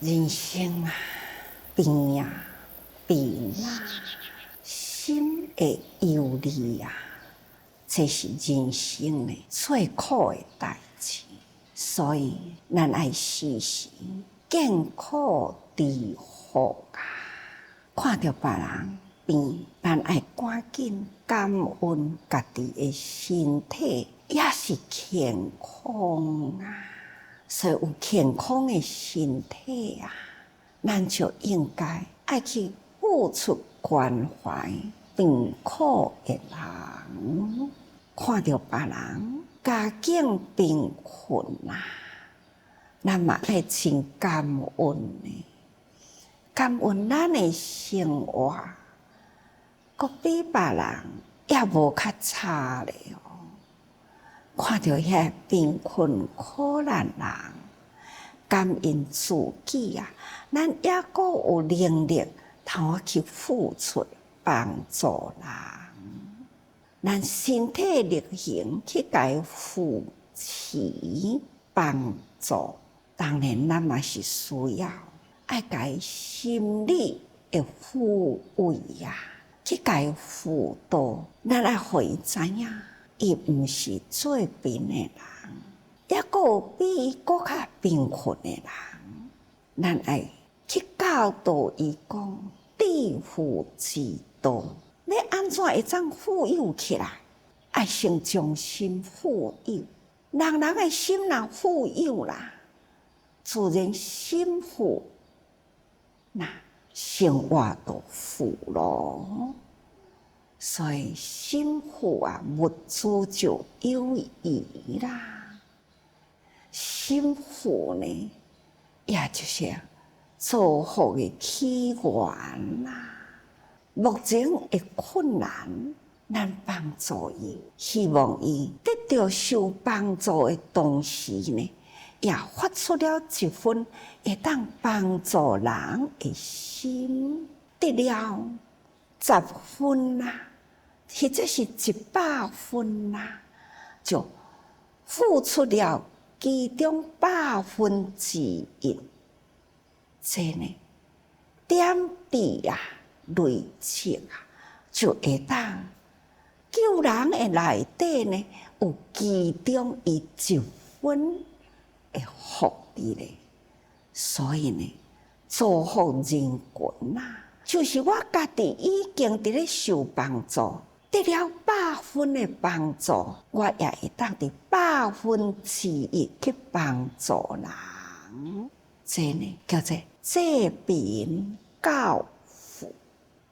人生啊，病啊，病啊，心的忧虑啊，这是人生的最苦的代志。所以，咱爱时时见苦知福啊！看到别人病，咱爱赶紧感恩家己的身体也是健康啊！所以有健康的身体啊，咱就应该爱去付出关怀病苦的人。看到别人家境贫困啊，咱嘛爱真感恩呢。感恩咱的生活，阁比别人也无较差咧哦。看到遐贫困苦难人，感恩自己啊，咱也阁有能力通去付出帮助人。咱身体力行去甲伊扶持帮助，当然咱嘛是需要爱甲伊心理的抚慰啊，去甲伊辅导。咱爱互伊知影，伊毋是最贫的人，也阁有比伊阁较贫困的人。咱爱去教导伊讲致富之道。要安怎会当富有起来？爱先将心富有，人的心若富有啦，自然心富，那生活就富咯。所以心富啊，物资就有余啦。心富呢，也就是造福的起源啦。目前的困难，咱帮助伊，希望伊得到受帮助的同时呢，也发出了一份会当帮助人的心，得了10分啦，或者是100分啦，就付出了其中1/1，这呢，点滴啊。累积啊，就会当救人的内底呢，有其中1分的福利咧。所以呢，造福人群啊，就是我家己已经伫咧受帮助，得了100分的帮助，我也会当伫1/1去帮助人。这呢，叫做济贫教。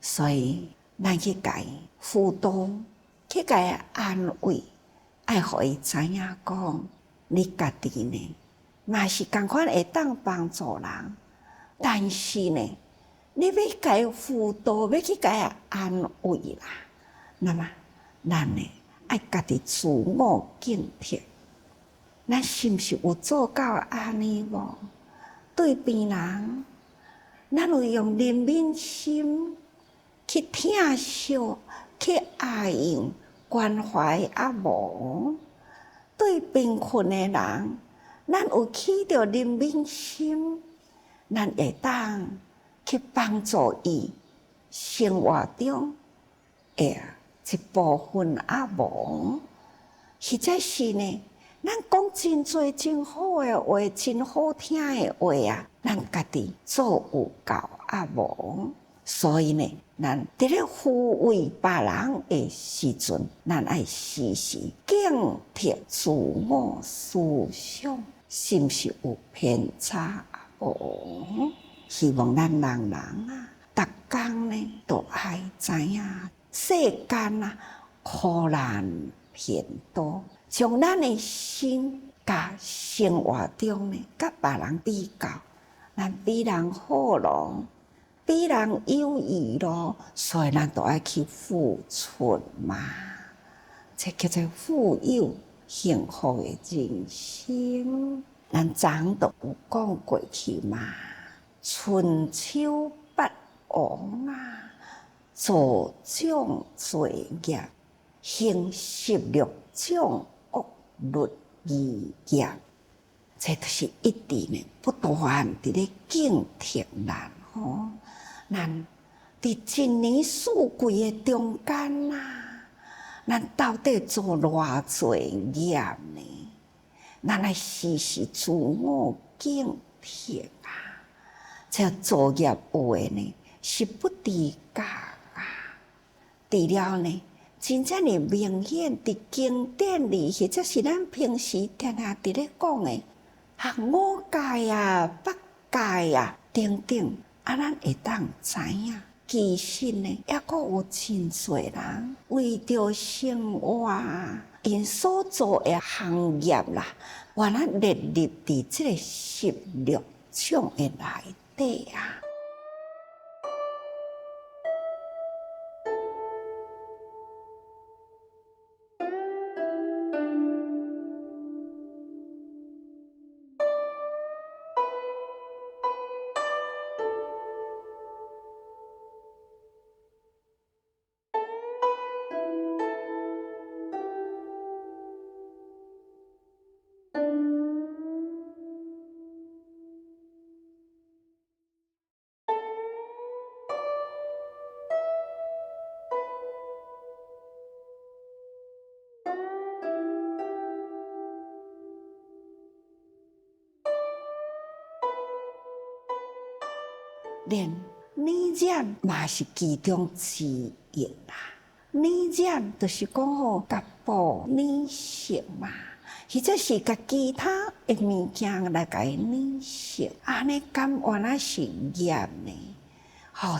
所以，咱去甲伊辅导，去甲伊安慰，爱互伊知影讲，你家己呢，嘛是共款会当帮助人，但是呢，你要甲伊辅导，要去甲伊安慰啦，那么咱呢，爱家己自我警惕，咱是毋是有做到安尼无？对病人，咱有用怜悯心。去疼惜，去爱用关怀啊无？对贫困的人，咱有起着怜悯心，咱会当去帮助伊生活中一部分啊无？或者是呢，咱讲真多真好的话，真好听的话啊，咱家己做有够啊无？所以呢，咱伫咧抚慰别人的时阵，咱爱时时警惕自我思想，是毋是有偏差无？希望咱人啊，逐工呢都爱知影，世间啊苦难偏多，将咱的心甲生活中呢，甲别人比较，咱比人好咯。比人有余咯，所以咱都爱去付出嘛。这叫做富有幸福的人生。咱昨都有讲过去嘛，春秋八王啊，助长罪业，行16种恶律仪业。这就是一直呢不断伫咧警惕咱吼，咱伫一年四季的中间咱到底做偌济业呢？咱来时时自我警惕这作业有诶呢是不知觉除了呢，真正诶明显伫经典里，或者是咱平时常常伫咧讲诶，五戒八戒等等，咱会当知影。其实呢，抑阁有真侪人为着生活，因所做诶行业原来列入伫即个16种诶内底连染染嘛是其中之一染染就是讲吼，甲布染色嘛，或者是甲其他的物件来甲伊染色，安尼敢原来是业呢？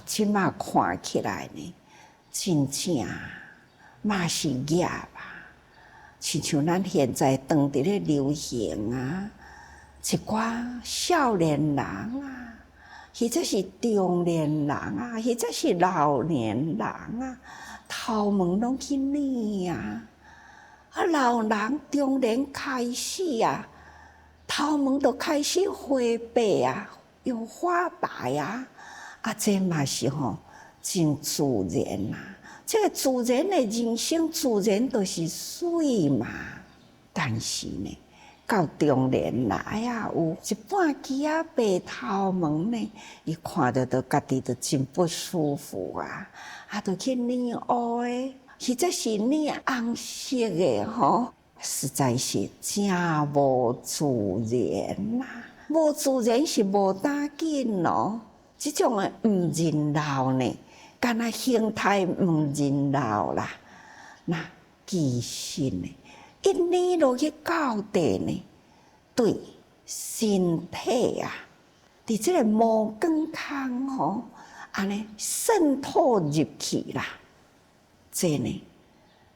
即马看起来呢，真正嘛是业亲像咱现在当伫咧流行一寡少年人或者是中年人或者是老年人头毛拢去染老人中年开始头毛都开始灰白又花白这嘛是真自然这个自然的人生自然就是水嘛，但是呢。到中年来有一半支白头毛呢，伊看着都家己都真不舒服就去染乌的，或者是染红色的实在是真无自然无自然是无打紧这种的毋认老呢，敢若形态毋认老那其实呢。一染落去到底呢，对身体伫即个毛光孔安尼渗透入去这呢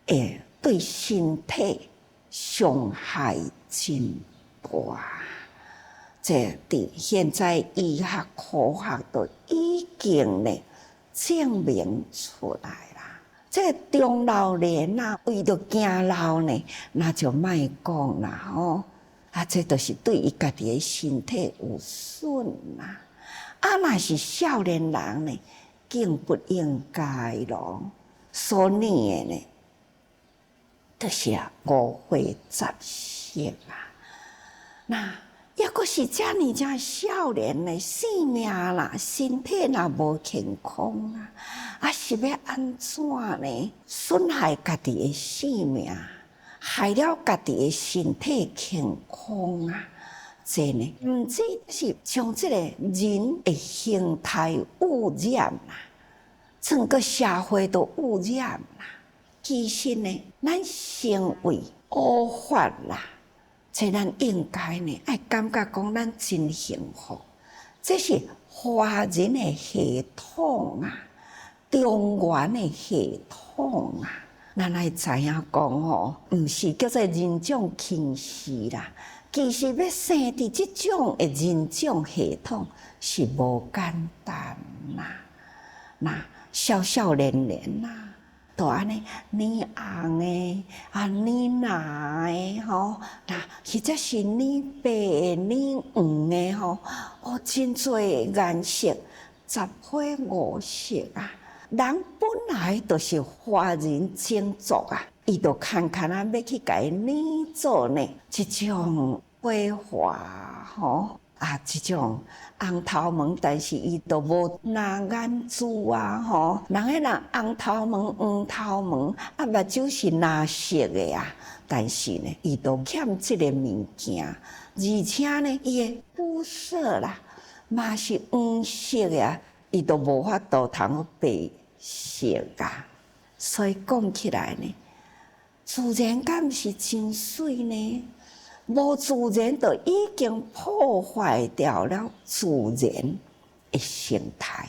会对身体伤害真大。这伫现在医学科学都已经呢证明出来。这个中老年为着惊老呢，那就莫讲这就是对伊家己的身体有损若是少年人呢，更不应该咯。所染的呢，就是五花杂色那抑阁是遮尔正少年的性命身体若无健康是要安怎呢？损害家己的性命，害了家己的身体健康这呢，毋只是将这个人的形态污染整个社会都污染其实呢，咱成为恶法这咱应该呢，爱感觉讲咱真幸福。这是华人的系统中原的系统咱爱知影讲毋是叫做人种轻视其实要生伫即种的人种系统是无简单那少年都安尼染红的染蓝的或者是染白染黄的真侪颜色，10花5色人本来就是华人种族伊就要去甲伊染做呢即种花花吼即种红头毛，但是伊都无拿眼珠啊吼，人个人红头毛、黄头毛，目睭是蓝色的啊，但是呢，伊都欠即个物件，而且呢，伊的肤色啦，嘛是黄色的啊，伊都无法度通白色啊，所以讲起来呢，自然敢是真水呢？无自然，就已经破坏掉了自然的生态。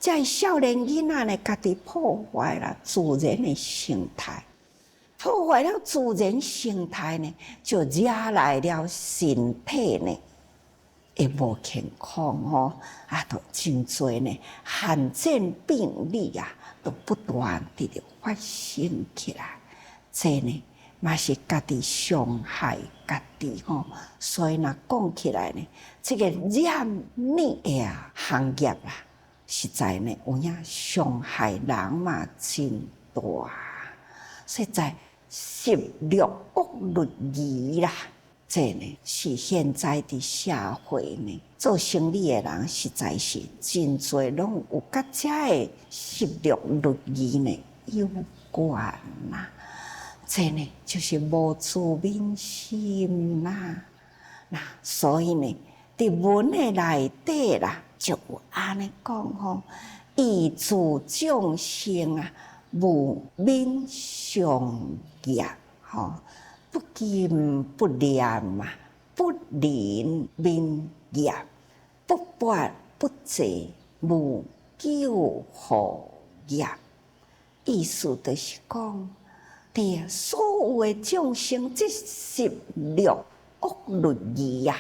这少年囡仔呢，家己破坏了自然的生态，破坏了自然生态呢，就惹来了身体呢，会无健康吼，都真多呢，罕见病例啊，都不断地发生起来。这呢，嘛是家己伤害家己吼，所以若讲起来呢，这个染染的行业啦，实在呢有影伤害人嘛真大，实在涉略恶律仪啦。这呢是现在的社会呢，做生意的人实在是真多，拢有甲这个涉略律仪呢有关啦。这呢就是无自泯心啦，所以呢，伫文的内底啦，就有安尼讲吼，以自众生啊，无泯上业吼，不敬不念嘛，不临泯业，不拔不济，无救护业。意思就是讲。所有的众生，即涉略恶律仪啊，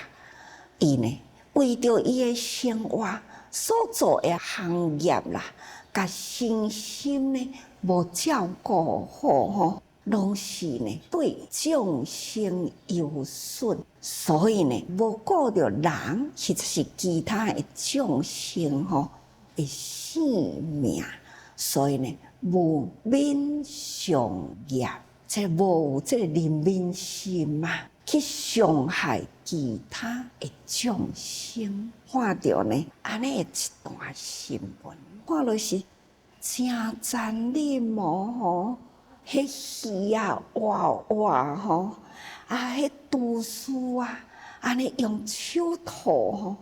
伊呢为着伊的生活所做的行业啦，甲身心呢无照顾好吼，拢是呢对众生有损，所以呢无顾着人，或者是其他的众生吼的性命，所以呢。无泯上业，即无有即个怜悯心嘛，去伤害其他的众生。看到呢，安尼一段新闻，看落是真残忍吼，迄鱼啊活活吼，迄厨师啊，安尼用手套吼，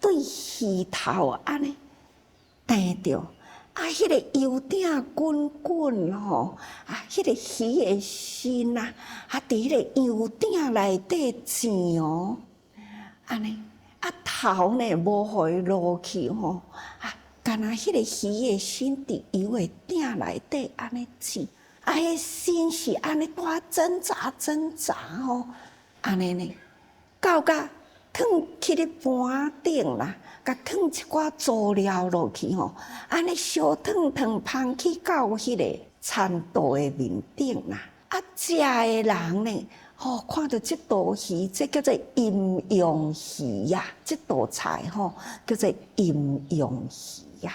对鱼头安尼钉着。迄个油鼎滚滚吼，迄个鱼的身啊，伫迄个油鼎内底煎哦，安尼头呢无互伊落去吼，干那迄个鱼的身伫油的鼎内底安尼煎，迄身是安尼大挣扎吼，安尼呢，到甲放去咧盘顶啦。甲放一寡佐料落去吼，安尼烧烫放去到迄个餐桌的面顶啦。食的人呢，看到即道鱼，这叫做阴阳鱼呀。即道菜叫做阴阳鱼呀，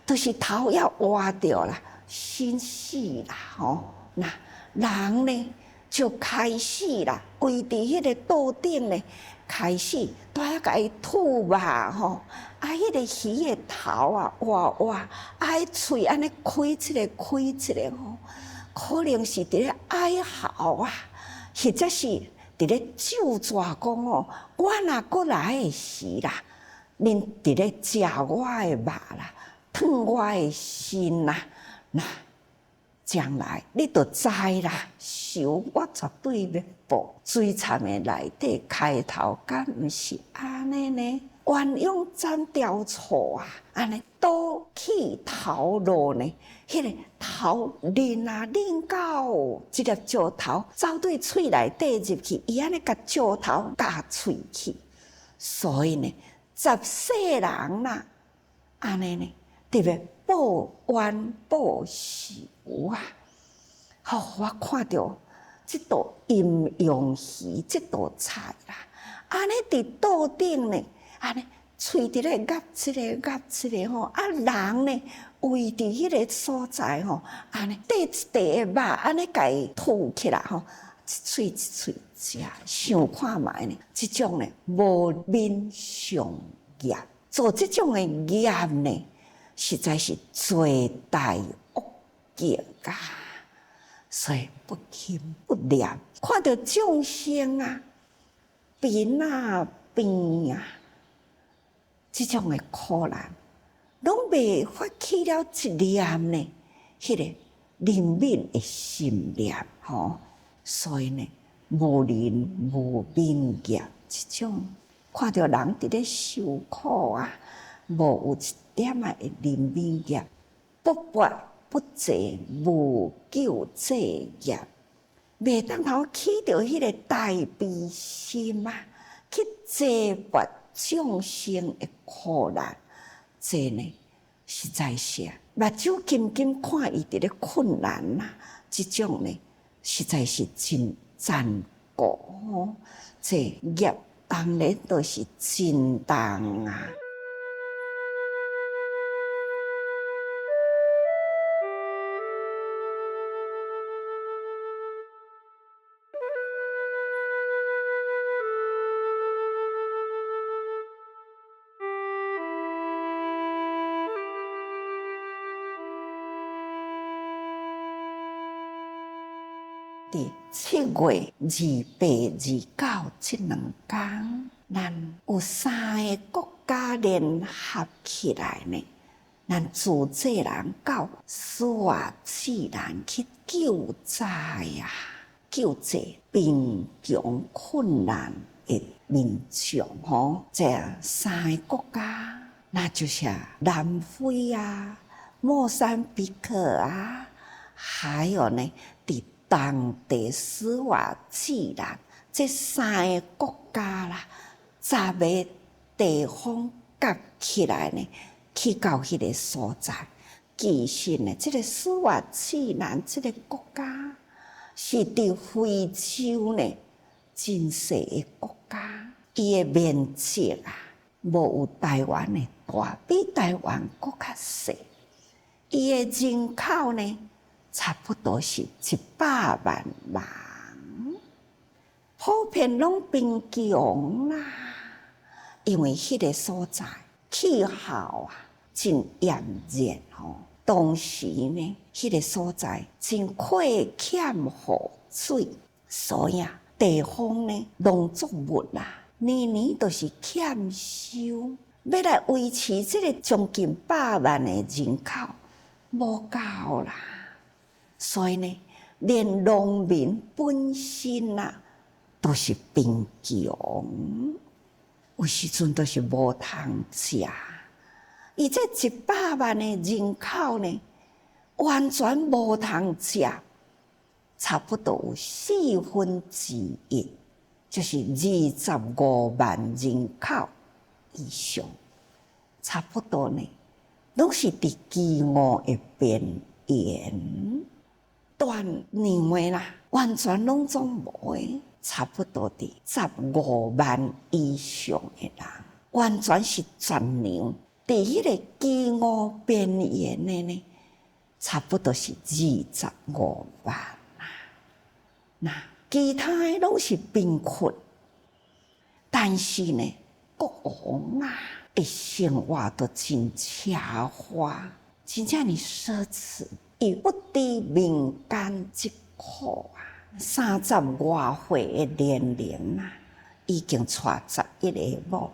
就是头要挖掉啦，心死啦人呢就开始啦，围伫迄个桌顶呢。开始都要甲伊吐吧吼，迄个鱼的头啊，哇，迄喙安尼开一个吼，可能是伫咧哀嚎啊，或者是伫咧咒詛讲哦，我若过来的时啦，恁伫咧食我的肉啦，烫我的心啦，将来你就知啦，受我绝对要报。水惨的内底开头，敢毋是安尼呢？鸳鸯斩雕错啊，安尼倒起头路呢？迄个头拎到一粒石头走对喙内底入去，伊安尼甲石头夹喙去，所以呢，10世人啦，安尼呢，特别报冤报仇啊！我看到即道阴阳鱼即道菜啦，安尼伫桌顶呢，安尼喙伫咧夹一个吼，人呢围伫迄个所在吼，安尼块一块的肉，安尼甲伊吐起来吼，喙一喙食，想看觅呢，即种呢无面上业，做即种的业呢，实在是罪大恶极啊！所以不轻不念，看到众生啊，病啊病啊，即种的苦难，拢未发起了一念呢，迄个怜悯的心念吼。所以呢，无人无面业，即种看到人伫咧受苦啊，无有一点啊的怜悯业，不拔不济，无救济业，袂当头起着迄个大悲心啊，去济拔众生的苦难，这呢实在是目睭金金看伊伫咧困难啊，即种呢实在是真残酷哦。这业当然都是真重啊。伫7月28、29这2天，咱有3个国家联合起来呢，咱自济人到斯瓦季兰去救灾啊，救济贫穷困难的民众吼。这3个国家，那就是南非啊、莫桑比克啊，还有呢，伫当地斯瓦季兰这3个国家啦，10个地方夹起来呢，去到迄个所在。其实呢，这个斯瓦季兰这个国家是伫非洲呢真小的国家，伊的面积啊，无有台湾的大，比台湾搁较小。伊的人口呢，差不多是100万人，普遍拢贫穷啦。因为迄个所在气候啊真炎热吼，当时呢，迄个所在真缺欠雨水，所以啊，地方呢农作物啦，年年都是欠收，要来维持这个将近100万的人口，无够啦。所以呢，连农民本身啊，都是贫穷，有时阵都是无通食。伊这100万的人口呢，完全无通食，差不多有1/4，就是25万人口以上，差不多呢，拢是伫饥饿的边缘。断年的啦，完全拢总无诶，差不多伫15万以上的人，完全是全年伫迄个饥饿边缘的呢，差不多是25万啦。那其他的拢是贫困，但是呢，国王啊的生活都真奢华，真正是奢侈。伊不知民间疾苦啊，30外岁的年龄啊，已经娶11个某，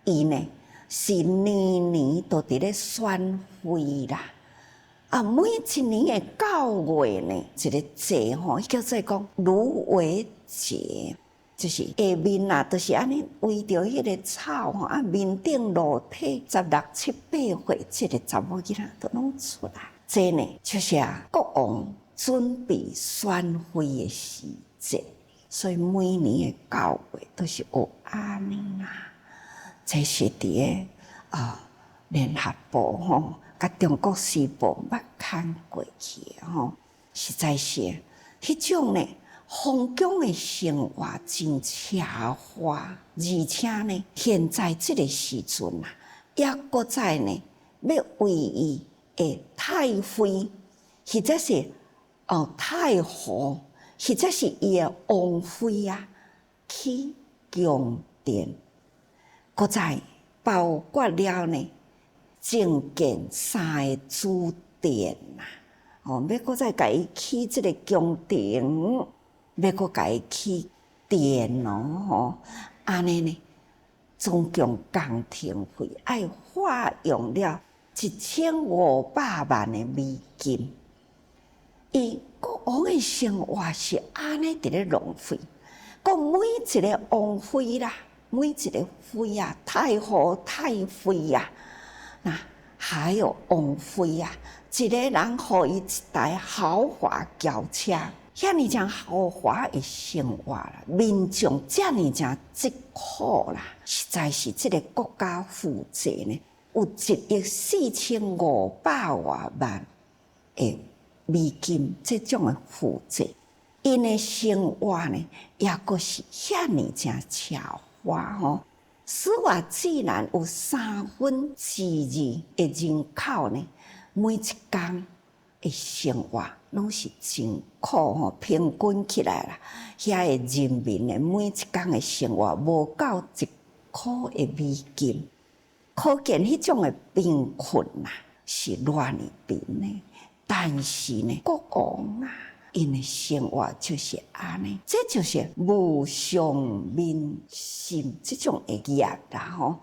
伊呢是年年都伫咧选妃啦。啊，每一年的9月呢，一个节吼，叫做讲芦苇节，就是下面啊，都是安尼围着迄个草吼，啊面顶裸体16、17、8岁，这个查某囡仔都拢出来。这呢，就是国王准备选妃的时节，所以每年的9月都是有安尼啊。这是伫联合报吼，甲中国时报捌看过去吼，实在是迄种呢，封疆的生活真奢华，而且呢，现在这个时阵啊，也搁在呢，要为伊的太妃或者是太后或者是伊的王妃啊去宫殿，搁再包括了呢正建3个主殿啦。要搁再甲伊起即个宫廷，要搁甲伊起殿安尼呢，总共工程费爱花用了1500万的美金。伊国王的生活是安尼伫咧浪费，国每一个王妃啦，每一个妃啊，太后、太妃啊，那还有王妃啊，一个人互伊一台豪华轿车，遐尼正豪华的生活啦，民众遮尼正疾苦啦，实在是这个国家负债呢，有1.45万的美金，这种的负债，因的生活呢，也阁是遐尼正奢华此外，自然有2/3的人口呢，每一天的生活拢是真苦平均起来啦，遐的人民的每一天的生活无够1块的美金，可见迄种的贫困是偌尼贫的。但是呢，国王因的生活就是安尼，这就是无上民心这种的业啦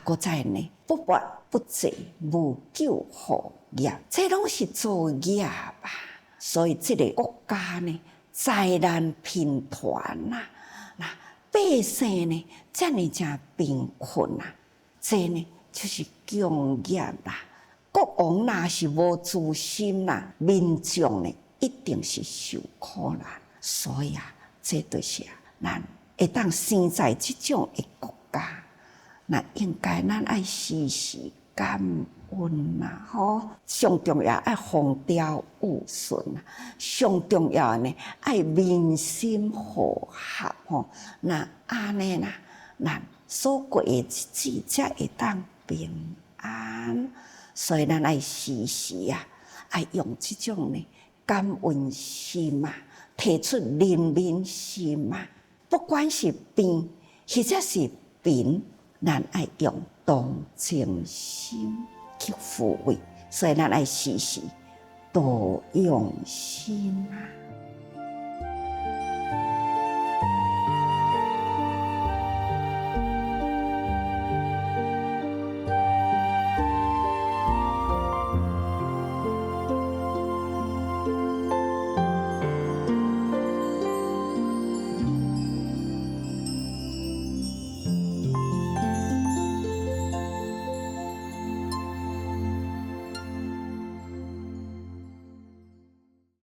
搁再呢，不拔不济，无救护业，这拢是作业吧。所以这个国家呢，灾难频传那百姓呢，遮尼正贫困这呢就是共业啦。国王若是无自心民众呢，一定是受苦难。所以这就是咱会当生在这种的国家，那应该咱爱时时感恩上重要爱风调雨顺上重要呢爱民心和合那安尼咱所过的日子才会当平安。所以咱爱时时爱用这种呢感恩心提出怜悯心不管是病或者是贫，咱爱用同情心去抚慰。所以咱爱时时多用心